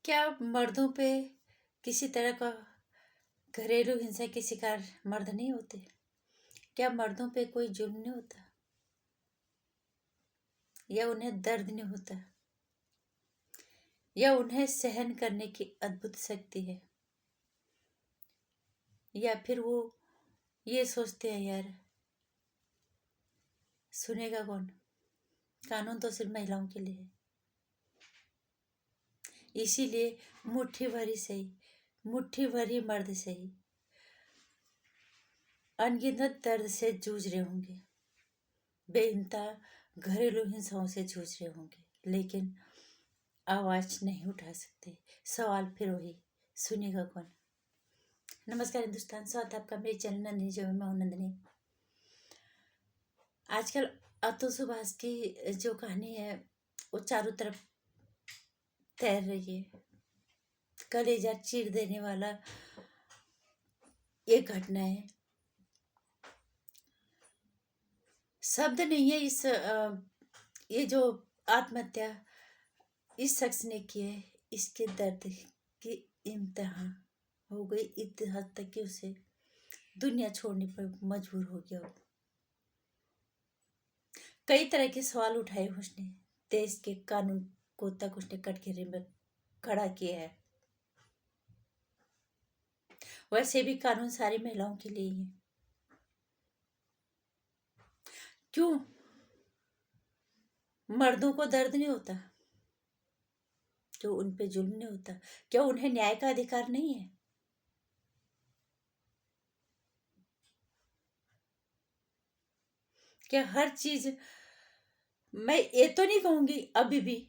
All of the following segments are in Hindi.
क्या मर्दों पे किसी तरह का घरेलू हिंसा के शिकार मर्द नहीं होते? क्या मर्दों पे कोई जुल्म नहीं होता या उन्हें दर्द नहीं होता या उन्हें सहन करने की अद्भुत शक्ति है? या फिर वो ये सोचते हैं, यार सुनेगा कौन, कानून तो सिर्फ महिलाओं के लिए है। इसीलिए मुट्ठी भरी सही, मुट्ठी भरी मर्द सही अनगिनत दर्द से जूझ रहे होंगे, बेइंतहा घरेलू हिंसाओं से जूझ रहे होंगे, लेकिन आवाज नहीं उठा सकते। सवाल फिर वही, सुनेगा कौन? नमस्कार हिंदुस्तान, स्वागत है आपका मेरे चैनल नंदिनी जो मैं हूं नंदिनी। आजकल अतुल सुभाष की जो कहानी है वो चारों तरफ तैर रही है। कलेजा चीर देने वाला ये घटना है। शब्द नहीं है ये जो आत्महत्या इस शख्स ने की है, इसके दर्द की इंतहा हो गई इतनी हद तक कि उसे दुनिया छोड़ने पर मजबूर हो गया। वो कई तरह के सवाल उठाए उसने, देश के कानून को तक उसने कटघरे में खड़ा किया है। वैसे भी कानून सारी महिलाओं के लिए ही है। क्यों मर्दों को दर्द नहीं होता? क्यों उन पे जुल्म नहीं होता? क्या उन्हें न्याय का अधिकार नहीं है? क्या हर चीज, मैं ये तो नहीं कहूंगी अभी भी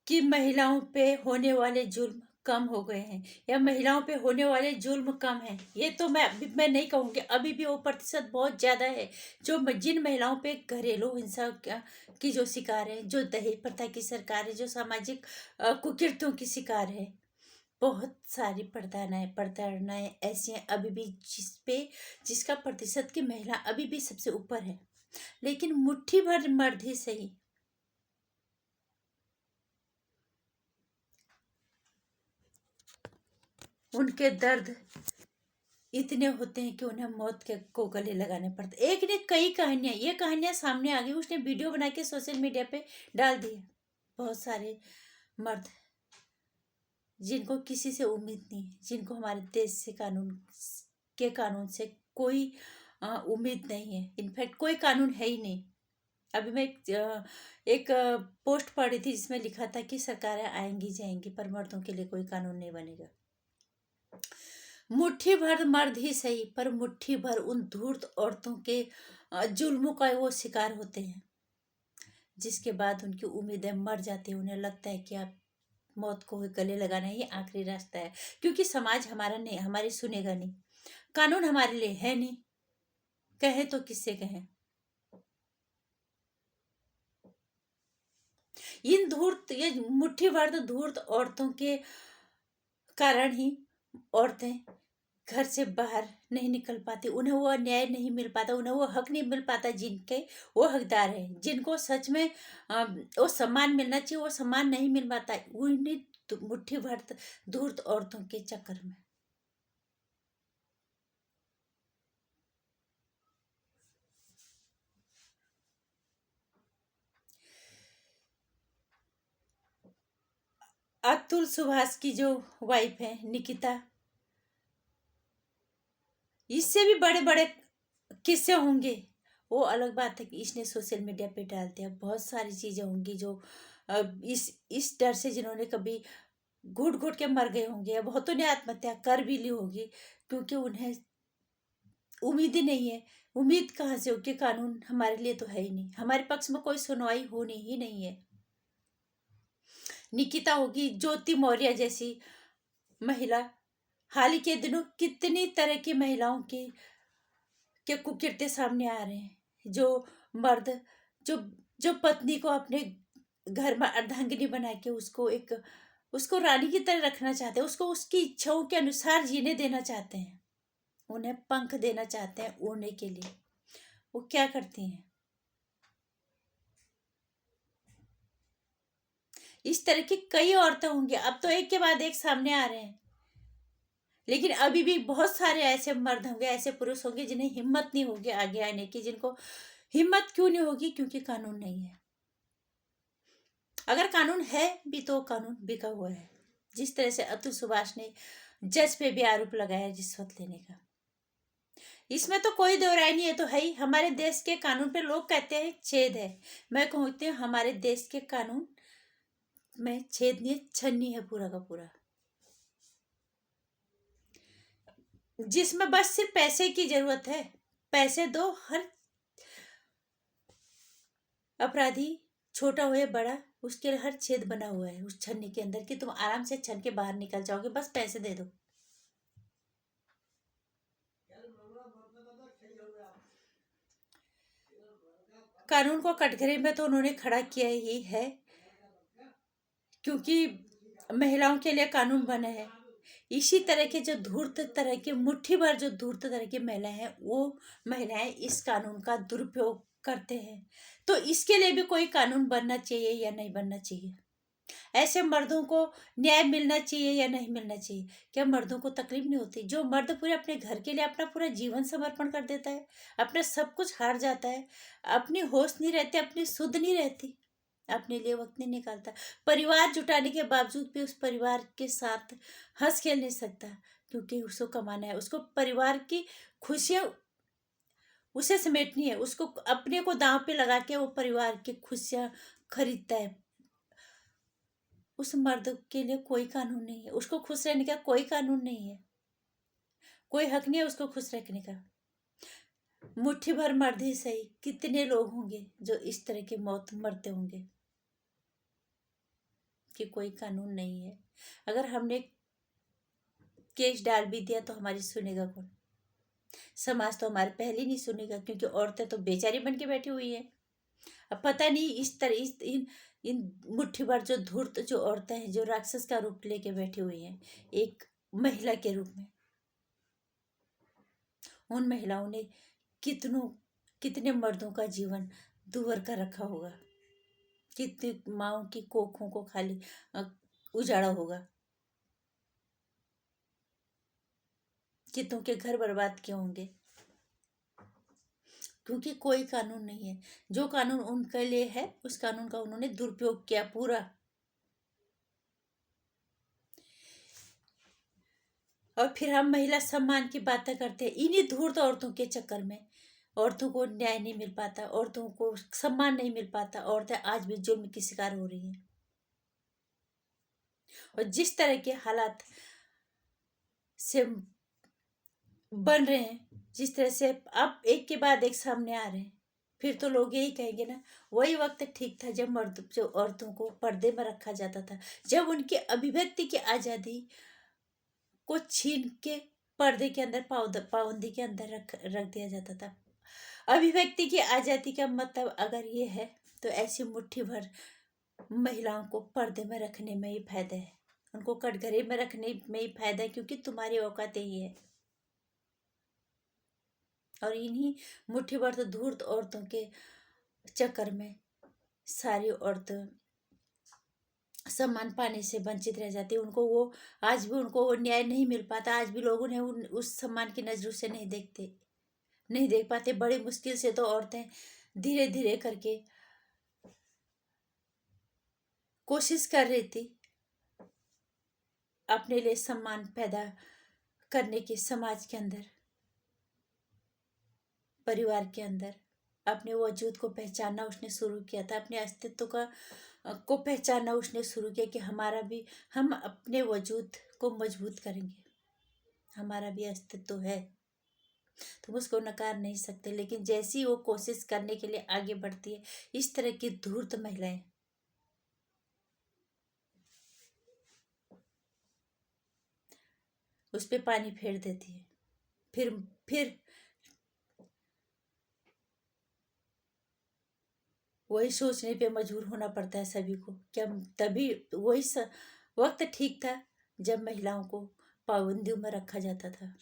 कि महिलाओं पे होने वाले जुल्म कम हो गए हैं या महिलाओं पे होने वाले जुल्म कम हैं, ये तो मैं नहीं कहूंगी। अभी भी वो प्रतिशत बहुत ज्यादा है जो जिन महिलाओं पे घरेलू हिंसा की जो शिकार है, जो दहेज प्रथा की शिकार है, जो सामाजिक कुकृत्यों की शिकार है। बहुत सारी प्रताड़नाएं ऐसी हैं अभी भी जिसका प्रतिशत की महिला अभी भी सबसे ऊपर है। लेकिन मुट्ठी भर मर्द ही सही उनके दर्द इतने होते हैं कि उन्हें मौत के को गले लगाने पड़ते। एक ने कई कहानियां, ये कहानियां सामने आ गई, उसने वीडियो बना के सोशल मीडिया पे डाल दी है। बहुत सारे मर्द जिनको किसी से उम्मीद नहीं है, जिनको हमारे देश से कानून से कोई उम्मीद नहीं है। इनफैक्ट कोई कानून है ही नहीं। अभी मैं एक पोस्ट पढ़ी थी जिसमें लिखा था कि सरकारें आएंगी जाएंगी पर मर्दों के लिए कोई कानून नहीं बनेगा। मुट्ठी भर मर्द ही सही पर मुट्ठी भर उन धूर्त औरतों के जुल्मों का वो शिकार होते हैं, जिसके बाद उनकी उम्मीदें मर जाती है। उन्हें लगता है कि आप मौत को गले लगाना ही आखिरी रास्ता है, क्योंकि समाज हमारा नहीं, हमारी सुनेगा नहीं, कानून हमारे लिए है नहीं। कहे तो किससे कहें? ये मुट्ठी भर धूर्त औरतों के कारण ही औरतें घर से बाहर नहीं निकल पाती, उन्हें वो न्याय नहीं मिल पाता, उन्हें वो हक नहीं मिल पाता जिनके वो हकदार है, जिनको सच में वो सम्मान मिलना चाहिए, वो सम्मान नहीं मिल पाता उन्हें मुट्ठी भर धूर्त औरतों के चक्कर में। अतुल सुभाष की जो वाइफ है निकिता, इससे भी बड़े बड़े किस्से होंगे। वो अलग बात है कि इसने सोशल मीडिया पे डाल दिया। बहुत सारी चीजें होंगी जो इस डर से जिन्होंने कभी घुट घुट के मर गए होंगे या बहुतों ने आत्महत्या कर भी ली होगी, क्योंकि उन्हें उम्मीद ही नहीं है। उम्मीद कहाँ से होगी? कानून हमारे लिए तो है ही नहीं, हमारे पक्ष में कोई सुनवाई होनी ही नहीं है। निकिता होगी, ज्योति मौर्य जैसी महिला, हाल ही के दिनों कितनी तरह की महिलाओं की के कुकृत्य सामने आ रहे हैं। जो मर्द जो जो पत्नी को अपने घर में अर्धांगिनी बना के उसको रानी की तरह रखना चाहते हैं, उसको उसकी इच्छाओं के अनुसार जीने देना चाहते हैं, उन्हें पंख देना चाहते हैं उड़ने के लिए। वो क्या करती हैं? इस तरह की कई औरतें होंगी, अब तो एक के बाद एक सामने आ रहे हैं। लेकिन अभी भी बहुत सारे ऐसे मर्द होंगे, ऐसे पुरुष होंगे जिन्हें हिम्मत नहीं होगी आगे आने की। जिनको हिम्मत क्यों नहीं होगी? क्योंकि कानून नहीं है। अगर कानून है भी तो कानून बिका हुआ है। जिस तरह से अतुल सुभाष ने जज पे भी आरोप लगाया रिश्वत लेने का, इसमें तो कोई दो राय नहीं है। तो है ही, हमारे देश के कानून पे लोग कहते हैं छेद है। मैं कहती हूँ हमारे देश के कानून में छेद नहीं है, छन्नी है पूरा का पूरा, जिसमें बस सिर्फ पैसे की जरूरत है। पैसे दो, हर अपराधी छोटा हो या बड़ा, उसके लिए हर छेद बना हुआ है उस छन्नी के अंदर कि तुम आराम से छन के बाहर निकल जाओगे, बस पैसे दे दो। कानून को कटघरे में तो उन्होंने खड़ा किया ही है, क्योंकि महिलाओं के लिए कानून बने हैं। इसी तरह के जो धूर्त तरह के, मुट्ठी भर जो धूर्त तरह की महिलाएं हैं, वो महिलाएं इस कानून का दुरुपयोग करते हैं। तो इसके लिए भी कोई कानून बनना चाहिए या नहीं बनना चाहिए? ऐसे मर्दों को न्याय मिलना चाहिए या नहीं मिलना चाहिए? क्या मर्दों को तकलीफ नहीं होती? जो मर्द पूरे अपने घर के लिए अपना पूरा जीवन समर्पण कर देता है, अपना सब कुछ हार जाता है, अपनी होश नहीं रहती, अपनी सुध नहीं रहती, अपने लिए वक्त नहीं निकालता, परिवार जुटाने के बावजूद भी उस परिवार के साथ हंस खेल नहीं सकता, क्योंकि उसको कमाना है, उसको परिवार की खुशियां उसे समेटनी है, उसको अपने को दांव पे लगा के वो परिवार की खुशियां खरीदता है। उस मर्द के लिए कोई कानून नहीं है, उसको खुश रहने का कोई कानून नहीं है, कोई हक नहीं है उसको खुश रखने का। मुट्ठी भर मर्द ही सही, कितने लोग होंगे जो इस तरह की मौत मरते होंगे कि कोई कानून नहीं है। अगर हमने केस डाल भी दिया तो हमारी सुनेगा कौन? समाज तो हमारे पहले नहीं सुनेगा, क्योंकि औरतें तो बेचारी बन के बैठी हुई है। अब पता नहीं इस तरह इन मुट्ठी भर जो धूर्त जो औरतें हैं, जो राक्षस का रूप लेके बैठी हुई हैं एक महिला के रूप में, उन महिलाओं ने कितनों कितने मर्दों का जीवन दूभर कर रखा होगा, कितनी माओं की कोखों को खाली उजाड़ा होगा, कितनों के घर बर्बाद किए होंगे, क्योंकि कोई कानून नहीं है। जो कानून उनके लिए है उस कानून का उन्होंने दुरुपयोग किया पूरा। और फिर हम महिला सम्मान की बातें करते हैं, इन्हीं धूर्त औरतों के चक्कर में औरतों को न्याय नहीं मिल पाता, औरतों को सम्मान नहीं मिल पाता, औरतें आज भी जुल्म की शिकार हो रही हैं। और जिस तरह के हालात से बन रहे हैं, जिस तरह से अब एक के बाद एक सामने आ रहे हैं, फिर तो लोग यही कहेंगे ना, वही वक्त ठीक था जब मर्द जो औरतों को पर्दे में रखा जाता था, जब उनके अभिव्यक्ति की आज़ादी को छीन के पर्दे के अंदर, पाबंदी के अंदर रख दिया जाता था। अभिव्यक्ति की आज़ादी का मतलब अगर ये है, तो ऐसी मुट्ठी भर महिलाओं को पर्दे में रखने में ही फायदा है, उनको कटघरे में रखने में ही फायदा है, क्योंकि तुम्हारी औकात यही है। और इन्हीं मुट्ठी भर तो धूर्त औरतों के चक्कर में सारी औरतें सम्मान पाने से वंचित रह जाती है। उनको वो आज भी उनको वो न्याय नहीं मिल पाता, आज भी लोग उन्हें उस सम्मान की नजरों से नहीं देखते, नहीं देख पाते। बड़ी मुश्किल से तो औरतें धीरे धीरे करके कोशिश कर रही थी अपने लिए सम्मान पैदा करने की, समाज के अंदर, परिवार के अंदर अपने वजूद को पहचानना उसने शुरू किया था, अपने अस्तित्व को पहचानना उसने शुरू किया कि हमारा भी, हम अपने वजूद को मजबूत करेंगे, हमारा भी अस्तित्व है, तुम उसको नकार नहीं सकते। लेकिन जैसी वो कोशिश करने के लिए आगे बढ़ती है, इस तरह की धूर्त महिलाएं उस पर पानी फेर देती है। फिर वही सोचने पे मजबूर होना पड़ता है सभी को, क्या तभी वही वक्त ठीक था जब महिलाओं को पाबंदियों में रखा जाता था।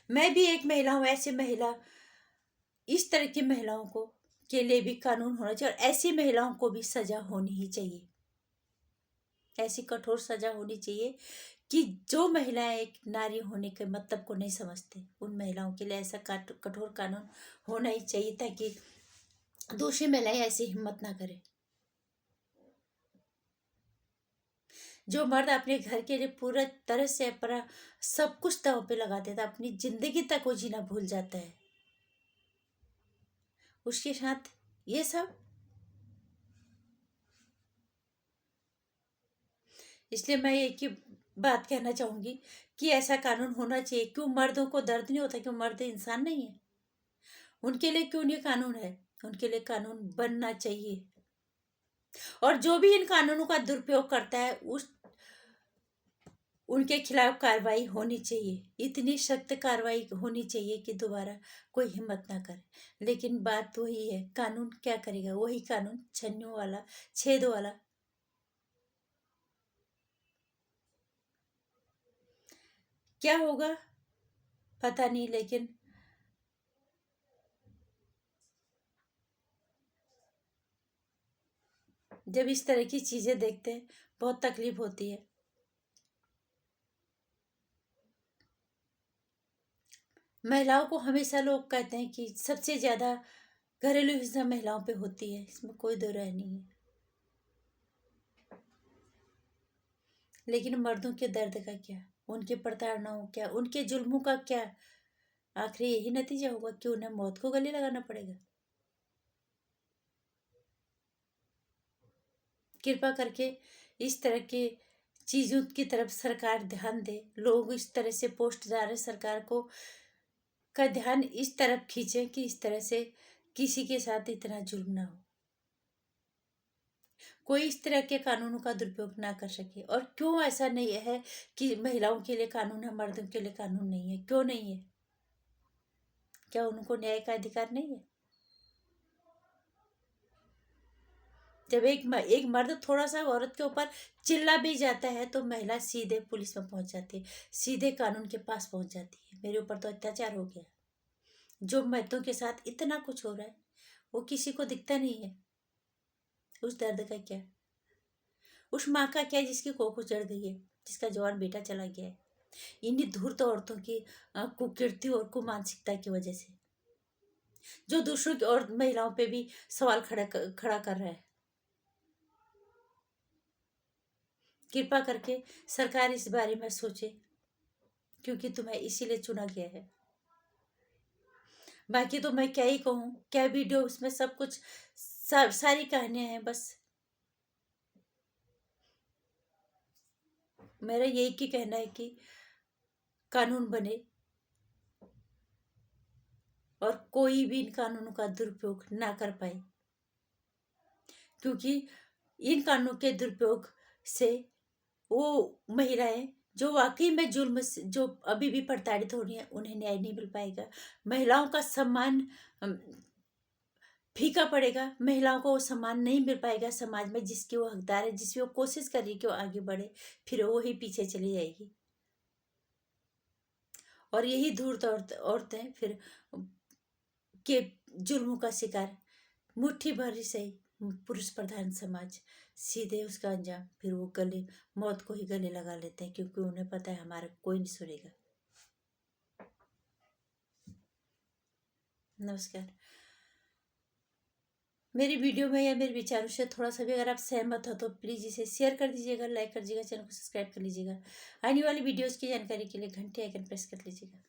मैं भी एक महिला हूँ, ऐसी महिला इस तरह की महिलाओं को के लिए भी कानून होना चाहिए, और ऐसी महिलाओं को भी सजा होनी ही चाहिए। ऐसी कठोर सजा होनी चाहिए कि जो महिलाएं एक नारी होने के मतलब को नहीं समझते, उन महिलाओं के लिए ऐसा कठोर कानून होना ही चाहिए, ताकि दूसरी महिलाएं ऐसी हिम्मत ना करें। जो मर्द अपने घर के लिए पूरा तरह से अपना सब कुछ दांव पे लगा देता, अपनी जिंदगी तक वो जीना भूल जाता है, उसके साथ ये सब। इसलिए मैं एक ही बात कहना चाहूंगी कि ऐसा कानून होना चाहिए। क्यों मर्दों को दर्द नहीं होता? क्यों मर्द इंसान नहीं है? उनके लिए क्यों नहीं कानून है? उनके लिए कानून बनना चाहिए। और जो भी इन कानूनों का दुरुपयोग करता है, उस उनके खिलाफ कार्रवाई होनी चाहिए। इतनी सख्त कार्रवाई होनी चाहिए कि दोबारा कोई हिम्मत ना करे। लेकिन बात वही है, कानून क्या करेगा? वही कानून छन्नों वाला, छेद वाला। क्या होगा पता नहीं, लेकिन जब इस तरह की चीजें देखते हैं बहुत तकलीफ होती है। महिलाओं को हमेशा लोग कहते हैं कि सबसे ज्यादा घरेलू हिंसा महिलाओं पे होती है, इसमें कोई दो राय नहीं है। लेकिन मर्दों के दर्द का क्या? उनकी प्रताड़नाओं क्या? उनके जुल्मों का क्या? आखिर यही नतीजा होगा कि उन्हें मौत को गले लगाना पड़ेगा। कृपा करके इस तरह के चीजों की तरफ सरकार ध्यान दे। लोग इस तरह से पोस्ट जा रहे, सरकार को का ध्यान इस तरफ खींचे कि इस तरह से किसी के साथ इतना जुल्म ना हो, कोई इस तरह के कानूनों का दुरुपयोग ना कर सके। और क्यों ऐसा नहीं है कि महिलाओं के लिए कानून है, मर्दों के लिए कानून नहीं है? क्यों नहीं है? क्या उनको न्याय का अधिकार नहीं है? जब एक मर्द थोड़ा सा औरत के ऊपर चिल्ला भी जाता है तो महिला सीधे पुलिस में पहुंच जाती है, सीधे कानून के पास पहुंच जाती है। मेरे ऊपर तो अत्याचार हो गया। जो मर्दों के साथ इतना कुछ हो रहा है वो किसी को दिखता नहीं है। उस दर्द का क्या? उस माँ का क्या जिसकी कोख उजड़ गई है, जिसका जवान बेटा चला गया है, इन्हीं धूर्त औरतों की कुकीर्ति और कुमानसिकता की वजह से, जो दूसरों की और महिलाओं पे भी सवाल खड़ा कर रहा है। कृपा करके सरकार इस बारे में सोचे, क्योंकि तुम्हें इसीलिए चुना गया है। बाकी तो मैं क्या ही कहूँ, क्या वीडियो, उसमें सब कुछ सारी कहानियां हैं। बस मेरा यही की कहना है कि कानून बने और कोई भी इन कानूनों का दुरुपयोग ना कर पाए, क्योंकि इन कानूनों के दुरुपयोग से वो महिलाएं जो वाकई में जो अभी भी प्रताड़ित हो रही हैं, उन्हें न्याय नहीं मिल पाएगा। महिलाओं का सम्मान फीका पड़ेगा। महिलाओं को वो सम्मान नहीं मिल पाएगा समाज में, जिसकी वो हकदार है, जिसकी वो कोशिश कर रही है कि वो आगे बढ़े, फिर वो ही पीछे चली जाएगी। और यही धूर्त औरतें फिर के जुल्मों का शिकार, मुट्ठी भर ही सही, पुरुष प्रधान समाज सीधे उसका अंजाम फिर वो गले, मौत को ही गले लगा लेते हैं, क्योंकि उन्हें पता है हमारा कोई नहीं सुनेगा। नमस्कार। मेरी वीडियो में या मेरे विचारों से थोड़ा सा भी अगर आप सहमत हो तो प्लीज़ इसे शेयर कर दीजिएगा, लाइक कर दीजिएगा, चैनल को सब्सक्राइब कर लीजिएगा। आने वाली वीडियोज़ की जानकारी के लिए घंटे आइकन प्रेस कर लीजिएगा।